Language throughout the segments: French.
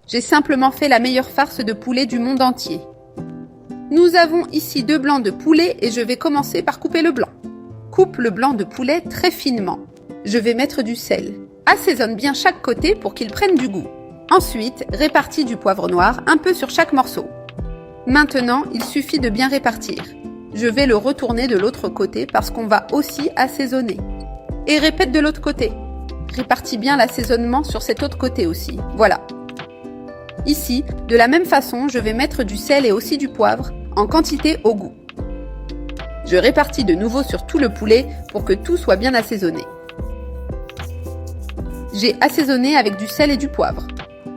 J'ai simplement fait la meilleure farce de poulet du monde entier. Nous avons ici 2 blancs de poulet et je vais commencer par couper le blanc. Coupe le blanc de poulet très finement. Je vais mettre du sel. Assaisonne bien chaque côté pour qu'il prenne du goût. Ensuite, répartis du poivre noir un peu sur chaque morceau. Maintenant, il suffit de bien répartir. Je vais le retourner de l'autre côté parce qu'on va aussi assaisonner. Et répète de l'autre côté. Répartis bien l'assaisonnement sur cet autre côté aussi. Voilà. Ici, de la même façon, je vais mettre du sel et aussi du poivre, en quantité au goût. Je répartis de nouveau sur tout le poulet pour que tout soit bien assaisonné. J'ai assaisonné avec du sel et du poivre.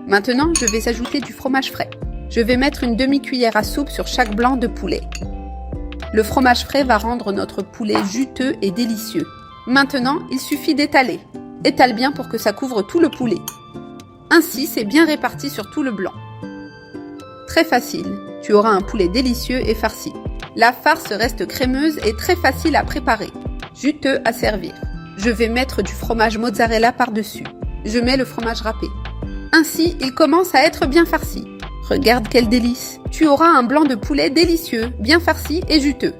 Maintenant, je vais ajouter du fromage frais. Je vais mettre une demi-cuillère à soupe sur chaque blanc de poulet. Le fromage frais va rendre notre poulet juteux et délicieux. Maintenant, il suffit d'étaler. Étale bien pour que ça couvre tout le poulet. Ainsi, c'est bien réparti sur tout le blanc. Très facile, tu auras un poulet délicieux et farci. La farce reste crémeuse et très facile à préparer. Juteux à servir. Je vais mettre du fromage mozzarella par-dessus. Je mets le fromage râpé. Ainsi, il commence à être bien farci. Regarde quel délice! Tu auras un blanc de poulet délicieux, bien farci et juteux.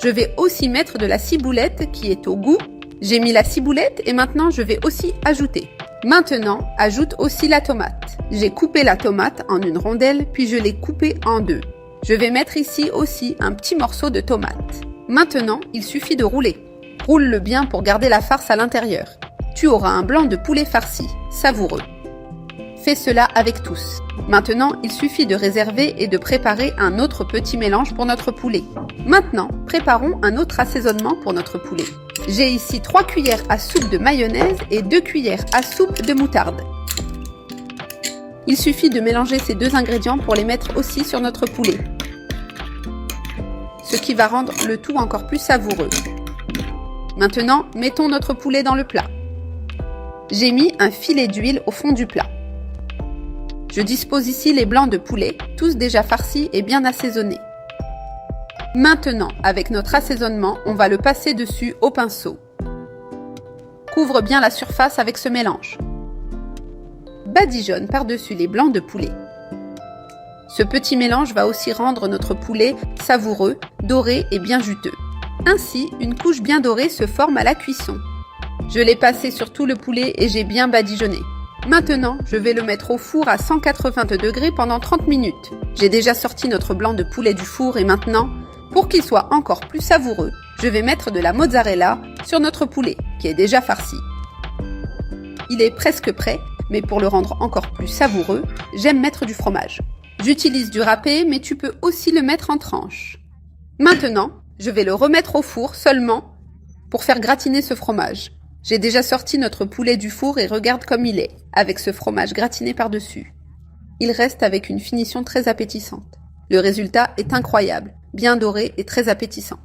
Je vais aussi mettre de la ciboulette qui est au goût. J'ai mis la ciboulette et maintenant je vais aussi ajouter. Maintenant, ajoute aussi la tomate. J'ai coupé la tomate en une rondelle puis je l'ai coupée en 2. Je vais mettre ici aussi un petit morceau de tomate. Maintenant, il suffit de rouler. Roule-le bien pour garder la farce à l'intérieur. Tu auras un blanc de poulet farci, savoureux. Fais cela avec tous. Maintenant, il suffit de réserver et de préparer un autre petit mélange pour notre poulet. Maintenant, préparons un autre assaisonnement pour notre poulet. J'ai ici 3 cuillères à soupe de mayonnaise et 2 cuillères à soupe de moutarde. Il suffit de mélanger ces 2 ingrédients pour les mettre aussi sur notre poulet. Ce qui va rendre le tout encore plus savoureux. Maintenant, mettons notre poulet dans le plat. J'ai mis un filet d'huile au fond du plat. Je dispose ici les blancs de poulet, tous déjà farcis et bien assaisonnés. Maintenant, avec notre assaisonnement, on va le passer dessus au pinceau. Couvre bien la surface avec ce mélange. Badigeonne par-dessus les blancs de poulet. Ce petit mélange va aussi rendre notre poulet savoureux, doré et bien juteux. Ainsi, une couche bien dorée se forme à la cuisson. Je l'ai passé sur tout le poulet et j'ai bien badigeonné. Maintenant, je vais le mettre au four à 180 degrés pendant 30 minutes. J'ai déjà sorti notre blanc de poulet du four et maintenant, pour qu'il soit encore plus savoureux, je vais mettre de la mozzarella sur notre poulet, qui est déjà farci. Il est presque prêt, mais pour le rendre encore plus savoureux, j'aime mettre du fromage. J'utilise du râpé, mais tu peux aussi le mettre en tranches. Maintenant, je vais le remettre au four seulement pour faire gratiner ce fromage. J'ai déjà sorti notre poulet du four et regarde comme il est, avec ce fromage gratiné par-dessus. Il reste avec une finition très appétissante. Le résultat est incroyable, bien doré et très appétissant.